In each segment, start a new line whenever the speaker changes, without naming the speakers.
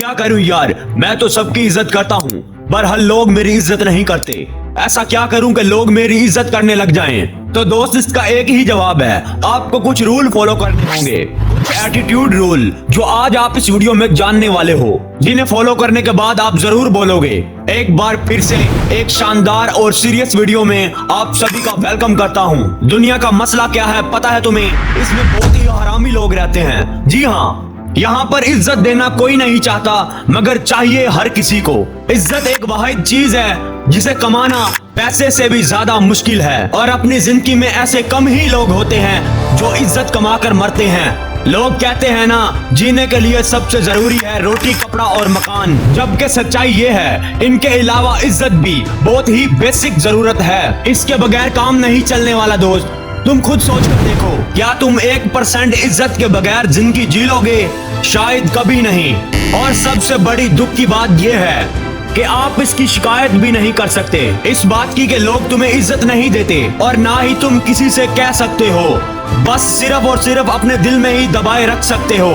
क्या करूं यार, मैं तो सबकी इज्जत करता हूं, पर हर लोग मेरी इज्जत नहीं करते। ऐसा क्या करूं कि लोग मेरी इज्जत करने लग जाएं? तो दोस्त, इसका एक ही जवाब है, आपको कुछ रूल फॉलो करने होंगे, कुछ एटीट्यूड रूल जो आज आप इस वीडियो में जानने वाले हो, जिन्हें फॉलो करने के बाद आप जरूर बोलोगे। एक बार फिर से एक शानदार और सीरियस वीडियो में आप सभी का वेलकम करता हूं। दुनिया का मसला क्या है पता है तुम्हें? इसमें बहुत ही हरामी लोग रहते हैं। जी हाँ, यहाँ पर इज्जत देना कोई नहीं चाहता, मगर चाहिए हर किसी को। इज्जत एक वाहिद चीज है जिसे कमाना पैसे से भी ज्यादा मुश्किल है, और अपनी जिंदगी में ऐसे कम ही लोग होते हैं जो इज्जत कमाकर मरते हैं। लोग कहते हैं ना, जीने के लिए सबसे जरूरी है रोटी, कपड़ा और मकान, जबकि सच्चाई ये है इनके अलावा इज्जत भी बहुत ही बेसिक जरूरत है। इसके बगैर काम नहीं चलने वाला। दोस्त, तुम खुद सोच कर देखो, क्या तुम 1% इज्जत के बगैर जिंदगी जी लोगे? शायद कभी नहीं। और सबसे बड़ी दुख की बात यह है कि आप इसकी शिकायत भी नहीं कर सकते, इस बात की कि लोग तुम्हें इज्जत नहीं देते, और ना ही तुम किसी से कह सकते हो। बस सिर्फ और सिर्फ अपने दिल में ही दबाए रख सकते हो।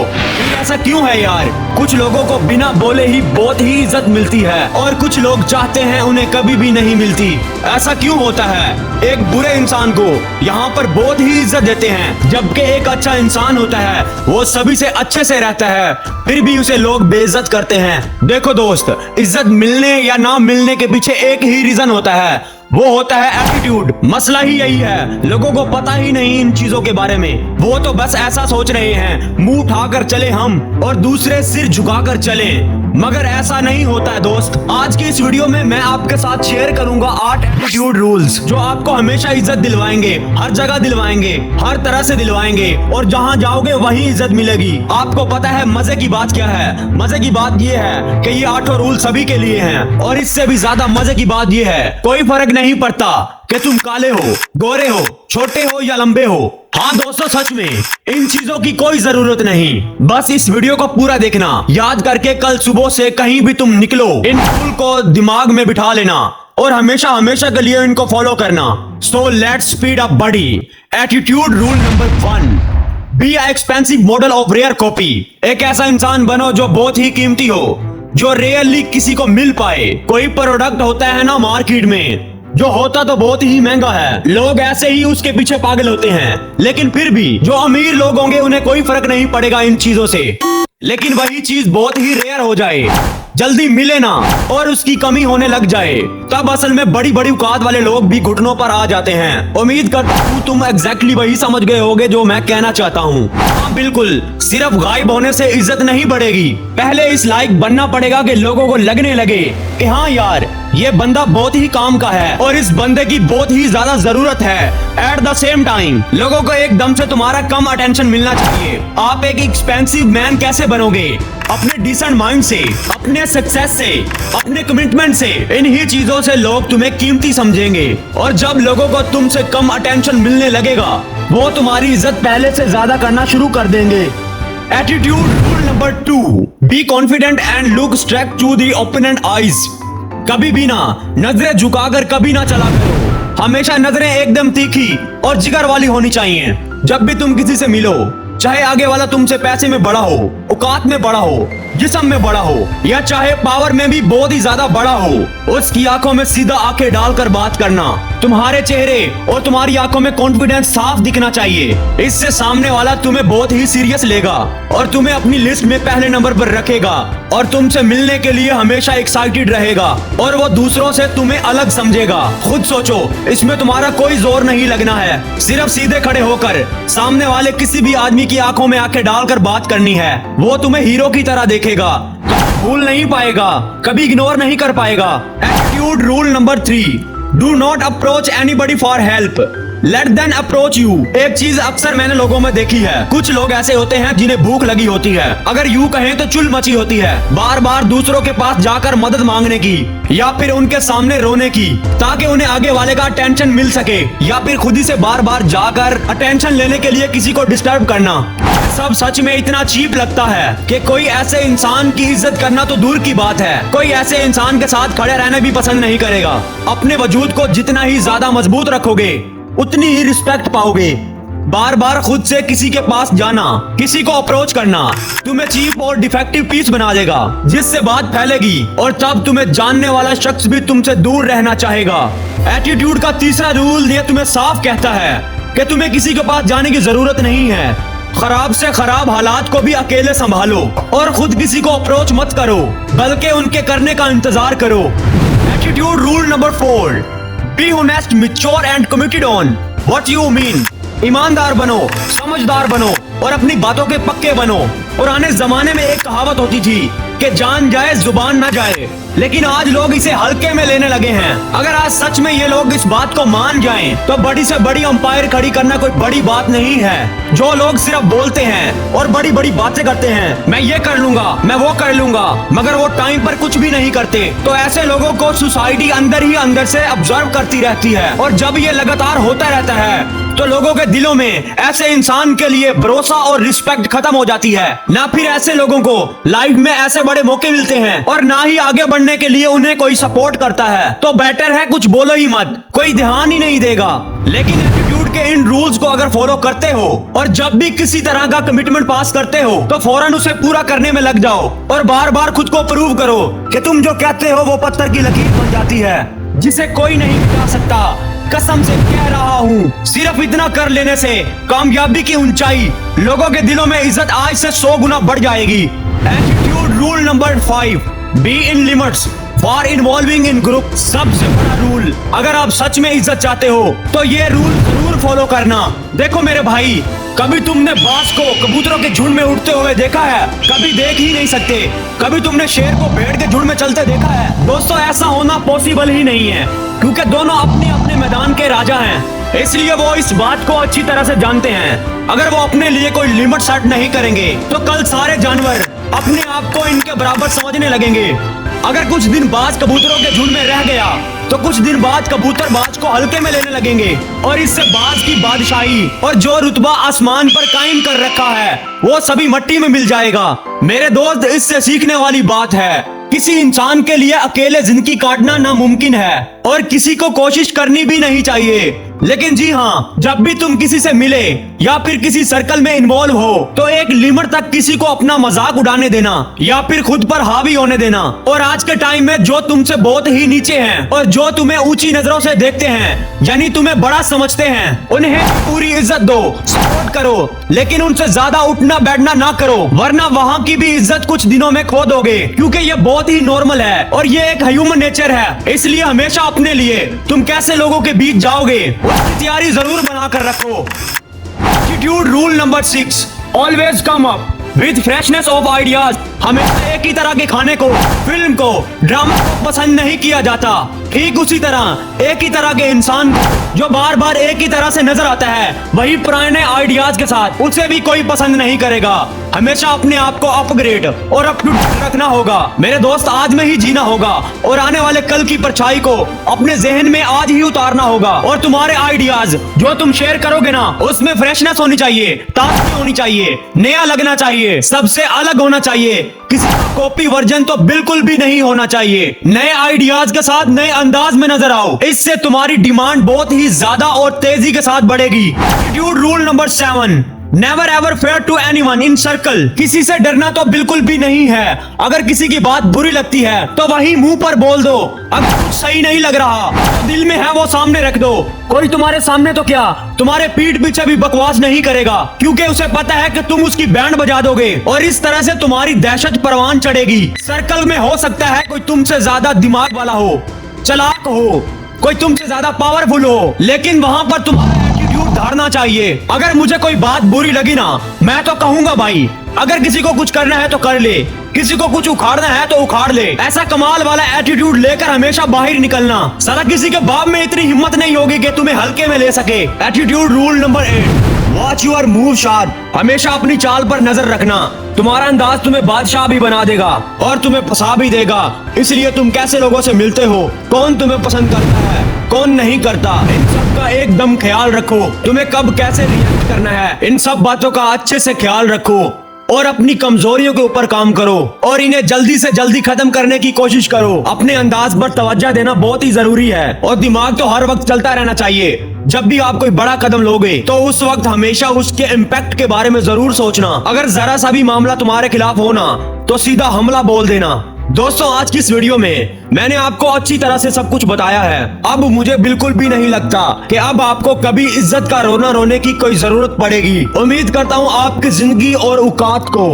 ऐसा क्यों है यार? कुछ लोगों को बिना बोले ही बहुत ही इज्जत मिलती है, और कुछ लोग चाहते हैं उन्हें कभी भी नहीं मिलती। ऐसा क्यों होता है? एक बुरे इंसान को यहाँ पर बहुत ही इज्जत देते हैं, जबकि एक अच्छा इंसान होता है, वो सभी से अच्छे से रहता है, फिर भी उसे लोग बेइज्जत करते हैं। देखो दोस्त, इज्जत मिलने या ना मिलने के पीछे एक ही रीजन होता है, वो होता है एटीट्यूड। मसला ही यही है, लोगों को पता ही नहीं इन चीजों के बारे में। वो तो बस ऐसा सोच रहे हैं, मुंह उठाकर चले हम और दूसरे सिर झुकाकर चले, मगर ऐसा नहीं होता है। दोस्त, आज की इस वीडियो में मैं आपके साथ शेयर करूंगा 8 एटीट्यूड रूल्स जो आपको हमेशा इज्जत दिलवाएंगे, हर जगह दिलवाएंगे, हर तरह से दिलवाएंगे, और जहां जाओगे वहीं इज्जत मिलेगी। आपको पता है मजे की बात क्या है? मजे की बात ये है कि ये 8 रूल सभी के लिए हैं, और इससे भी ज्यादा मजे की बात ये है, कोई फर्क नहीं पड़ता कि तुम काले हो, गोरे हो, छोटे हो या लंबे हो। हाँ दोस्तों, सच में इन चीजों की कोई जरूरत नहीं। बस इस वीडियो को पूरा देखना, याद करके कल सुबह से कहीं भी तुम निकलो, इन रूल को दिमाग में बिठा लेना और हमेशा हमेशा के लिए इनको फॉलो करना। So let's speed up buddy. Attitude rule number 1, be a expensive model of rare copy. एक ऐसा इंसान बनो जो बहुत ही कीमती हो, जो रेयरली किसी को मिल पाए। कोई प्रोडक्ट होता है ना मार्केट में, जो होता तो बहुत ही महंगा है, लोग ऐसे ही उसके पीछे पागल होते हैं, लेकिन फिर भी जो अमीर लोग होंगे उन्हें कोई फर्क नहीं पड़ेगा इन चीजों से। लेकिन वही चीज बहुत ही रेयर हो जाए, जल्दी मिले ना, और उसकी कमी होने लग जाए, तब असल में बड़ी बड़ी औकात वाले लोग भी घुटनों पर आ जाते हैं। उम्मीद करता हूँ तुम एग्जैक्टली वही समझ गए होगे जो मैं कहना चाहता हूँ। हाँ बिल्कुल, सिर्फ गायब होने से इज्जत नहीं बढ़ेगी, पहले इस लायक बनना पड़ेगा कि लोगों को लगने लगे कि हाँ यार, ये बंदा बहुत ही काम का है और इस बंदे की बहुत ही ज्यादा जरूरत है। एट द सेम टाइम लोगों को एकदम से तुम्हारा कम अटेंशन मिलना चाहिए। आप एक एक्सपेंसिव मैन कैसे बनोगे? अपने डिसेंट माइंड से, अपने सक्सेस से, अपने कमिटमेंट से। इन्हीं चीजों से लोग तुम्हें कीमती समझेंगे, और जब लोगों को तुमसे कम अटेंशन मिलने लगेगा, वो तुम्हारी इज्जत पहले से ज्यादा करना शुरू कर देंगे। Attitude rule number 2, be confident and look straight to the opponent eyes. कभी भी ना नजरें झुकाकर कभी ना चला करो, हमेशा नजरें एकदम तीखी और जिगर वाली होनी चाहिए। जब भी तुम किसी से मिलो, चाहे आगे वाला तुमसे पैसे में बड़ा हो, औकात में बड़ा हो, जिस्म में बड़ा हो, या चाहे पावर में भी बहुत ही ज्यादा बड़ा हो, उसकी आंखों में सीधा आंखें डालकर बात करना। तुम्हारे चेहरे और तुम्हारी आंखों में कॉन्फिडेंस साफ दिखना चाहिए। इससे सामने वाला तुम्हें बहुत ही सीरियस लेगा और तुम्हें अपनी लिस्ट में पहले नंबर पर रखेगा, और तुमसे मिलने के लिए हमेशा एक्साइटेड रहेगा, और वो दूसरों से तुम्हें अलग समझेगा। खुद सोचो, इसमें तुम्हारा कोई जोर नहीं लगना है, सिर्फ सीधे खड़े होकर सामने वाले किसी भी आदमी की आंखों में आंखें डालकर बात करनी है। वो तुम्हें हीरो की तरह देखेगा, भूल नहीं पाएगा, कभी इग्नोर नहीं कर पाएगा। Attitude rule number 3, do not approach anybody for help, let them approach you. एक चीज अक्सर मैंने लोगों में देखी है, कुछ लोग ऐसे होते हैं जिन्हें भूख लगी होती है, अगर यूं कहें तो चुल मची होती है, बार बार दूसरों के पास जाकर मदद मांगने की, या फिर उनके सामने रोने की, ताकि उन्हें आगे वाले का अटेंशन मिल सके, या फिर खुद ही से बार बार जाकर अटेंशन लेने के लिए किसी को डिस्टर्ब करना। सब सच में इतना चीप लगता है कि कोई ऐसे इंसान की इज्जत करना तो दूर की बात है, कोई ऐसे इंसान के साथ खड़े रहना भी पसंद नहीं करेगा। अपने वजूद को जितना ही ज्यादा मजबूत रखोगे, उतनी ही रिस्पेक्ट पाओगे। बार बार खुद से किसी के पास जाना, किसी को अप्रोच करना तुम्हें चीप और डिफेक्टिव पीस बना देगा, जिससे बात फैलेगी और तब तुम्हें जानने वाला शख्स भी तुमसे दूर रहना चाहेगा। एटीट्यूड का तीसरा रूल ये तुम्हें साफ कहता है कि तुम्हें किसी के पास जाने की जरूरत नहीं है। खराब से खराब हालात को भी अकेले संभालो और खुद किसी को अप्रोच मत करो, बल्कि उनके करने का इंतजार करो। Attitude rule number 4, be honest, mature and committed on what you mean. ईमानदार बनो, समझदार बनो और अपनी बातों के पक्के बनो। पुराने जमाने में एक कहावत होती थी कि जान जाए जुबान ना जाए, लेकिन आज लोग इसे हल्के में लेने लगे हैं। अगर आज सच में ये लोग इस बात को मान जाएं, तो बड़ी से बड़ी अंपायर खड़ी करना कोई बड़ी बात नहीं है। जो लोग सिर्फ बोलते हैं और बड़ी बड़ी बातें करते हैं, मैं ये कर लूंगा, मैं वो कर लूंगा, मगर वो टाइम पर कुछ भी नहीं करते, तो ऐसे लोगों को सोसाइटी अंदर ही अंदर से ऑब्जर्व करती रहती है। और जब ये लगातार होता रहता है तो लोगों के दिलों में ऐसे इंसान के लिए भरोसा और रिस्पेक्ट खत्म हो जाती है। ना फिर ऐसे लोगों को लाइफ में ऐसे बड़े मौके मिलते हैं और ना ही आगे बढ़ने के लिए उन्हें कोई सपोर्ट करता है। तो बेटर है कुछ बोलो ही मत, कोई ध्यान ही नहीं देगा। लेकिन एटीट्यूड के इन रूल्स को अगर फॉलो करते हो और जब भी किसी तरह का कमिटमेंट पास करते हो तो फौरन उसे पूरा करने में लग जाओ और बार बार खुद को प्रूव करो कि तुम जो कहते हो वो पत्थर की लकीर बन जाती है, जिसे कोई नहीं मिटा सकता। कसम से कह रहा हूँ, सिर्फ इतना कर लेने से कामयाबी की ऊंचाई, लोगों के दिलों में इज्जत आज से 100 गुना बढ़ जाएगी। Attitude rule number 5, be in limits for involving in group. सबसे बड़ा रूल, अगर आप सच में इज्जत चाहते हो तो ये रूल जरूर फॉलो करना। देखो मेरे भाई, कभी तुमने बाज को कबूतरों के झुंड में उड़ते हुए देखा है? कभी देख ही नहीं सकते। कभी तुमने शेर को भेड़ के झुंड में चलते देखा है? दोस्तों, ऐसा होना पॉसिबल ही नहीं है, क्योंकि दोनों अपने अपने मैदान के राजा हैं। इसलिए वो इस बात को अच्छी तरह से जानते हैं। अगर वो अपने लिए कोई लिमिट सेट नहीं करेंगे तो कल सारे जानवर अपने आप को इनके बराबर समझने लगेंगे। अगर कुछ दिन बाज कबूतरों के झुंड में रह गया तो कुछ दिन बाद कबूतर बाज को हल्के में लेने लगेंगे और इससे बाज की बादशाही और जो रुतबा आसमान पर कायम कर रखा है वो सभी मिट्टी में मिल जाएगा। मेरे दोस्त, इससे सीखने वाली बात है, किसी इंसान के लिए अकेले जिंदगी काटना नामुमकिन है और किसी को कोशिश करनी भी नहीं चाहिए। लेकिन जी हाँ, जब भी तुम किसी से मिले या फिर किसी सर्कल में इन्वॉल्व हो तो एक लिमिट तक किसी को अपना मजाक उड़ाने देना या फिर खुद पर हावी होने देना। और आज के टाइम में जो तुमसे बहुत ही नीचे हैं और जो तुम्हें ऊंची नजरों से देखते हैं, यानी तुम्हें बड़ा समझते हैं, उन्हें पूरी इज्जत दो, सपोर्ट करो, लेकिन उनसे ज्यादा उठना बैठना ना करो, वरना वहाँ की भी इज्जत कुछ दिनों में खो दोगे। क्योंकि ये बहुत ही नॉर्मल है और ये एक ह्यूमन नेचर है। इसलिए हमेशा अपने लिए तुम कैसे लोगों के बीच जाओगे उसकी तैयारी जरूर बनाकर रखो। Attitude rule number 6, always come up with freshness of ideas. हमेशा एक ही तरह के खाने को, फिल्म को, ड्रामा को पसंद नहीं किया जाता। ठीक उसी तरह एक ही तरह के इंसान जो बार बार एक ही तरह से नजर आता है, वही पुराने आइडियाज के साथ उसे भी कोई पसंद नहीं करेगा। हमेशा अपने आप को अपग्रेड और अप टू डेट रखना होगा। मेरे दोस्त, आज में ही जीना होगा और आने वाले कल की परछाई को अपने जहन में आज ही उतारना होगा। और तुम्हारे आइडियाज जो तुम शेयर करोगे ना, उसमें फ्रेशनेस होनी चाहिए, ताजगी होनी चाहिए, नया लगना चाहिए, सबसे अलग होना चाहिए। किसी का कॉपी वर्जन तो बिल्कुल भी नहीं होना चाहिए। नए आइडियाज के साथ नए अंदाज में नजर आओ, इससे तुम्हारी डिमांड बहुत ही ज्यादा और तेजी के साथ बढ़ेगी। Attitude rule number 7, never ever fair to anyone in circle. किसी से डरना तो बिल्कुल भी नहीं है। अगर किसी की बात बुरी लगती है तो वही मुंह पर बोल दो। अगर कुछ सही नहीं लग रहा तो दिल में है वो सामने रख दो। कोई तुम्हारे सामने तो क्या, तुम्हारे पीठ पीछे भी बकवास नहीं करेगा, क्योंकि उसे पता है कि तुम उसकी बैंड बजा दोगे और इस तरह से तुम्हारी दहशत परवान चढ़ेगी। सर्कल में हो सकता है कोई तुमसे ज्यादा दिमाग वाला हो, चालाक हो, कोई तुमसे ज्यादा पावरफुल हो, लेकिन वहाँ पर तुम्हारा एटीट्यूड धारना चाहिए। अगर मुझे कोई बात बुरी लगी ना, मैं तो कहूंगा भाई, अगर किसी को कुछ करना है तो कर ले, किसी को कुछ उखाड़ना है तो उखाड़ ले। ऐसा कमाल वाला एटीट्यूड लेकर हमेशा बाहर निकलना। साला किसी के बाप में इतनी हिम्मत नहीं होगी कि तुम्हें हल्के में ले सके। Attitude rule number 8, watch your move sharp. हमेशा अपनी चाल पर नजर रखना। तुम्हारा अंदाज तुम्हें बादशाह भी बना देगा और तुम्हें फंसा भी देगा। इसलिए तुम कैसे लोगों से मिलते हो, कौन तुम्हें पसंद करता है, कौन नहीं करता, इन सब का एकदम ख्याल रखो। तुम्हें कब कैसे रिएक्ट करना है, इन सब बातों का अच्छे से ख्याल रखो। और अपनी कमजोरियों के ऊपर काम करो और इन्हें जल्दी से जल्दी खत्म करने की कोशिश करो। अपने अंदाज पर तवज्जो देना बहुत ही जरूरी है और दिमाग तो हर वक्त चलता रहना चाहिए। जब भी आप कोई बड़ा कदम लोगे तो उस वक्त हमेशा उसके इम्पैक्ट के बारे में जरूर सोचना। अगर जरा सा भी मामला तुम्हारे खिलाफ होना तो सीधा हमला बोल देना। दोस्तों, आज की इस वीडियो में मैंने आपको अच्छी तरह से सब कुछ बताया है। अब मुझे बिल्कुल भी नहीं लगता कि अब आपको कभी इज्जत का रोना रोने की कोई जरूरत पड़ेगी। उम्मीद करता हूँ आपकी जिंदगी और औकात को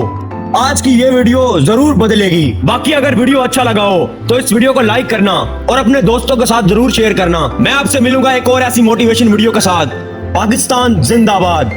आज की ये वीडियो जरूर बदलेगी। बाकी अगर वीडियो अच्छा लगा हो तो इस वीडियो को लाइक करना और अपने दोस्तों के साथ जरूर शेयर करना। मैं आपसे मिलूंगा एक और ऐसी मोटिवेशन वीडियो के साथ। पाकिस्तान जिंदाबाद।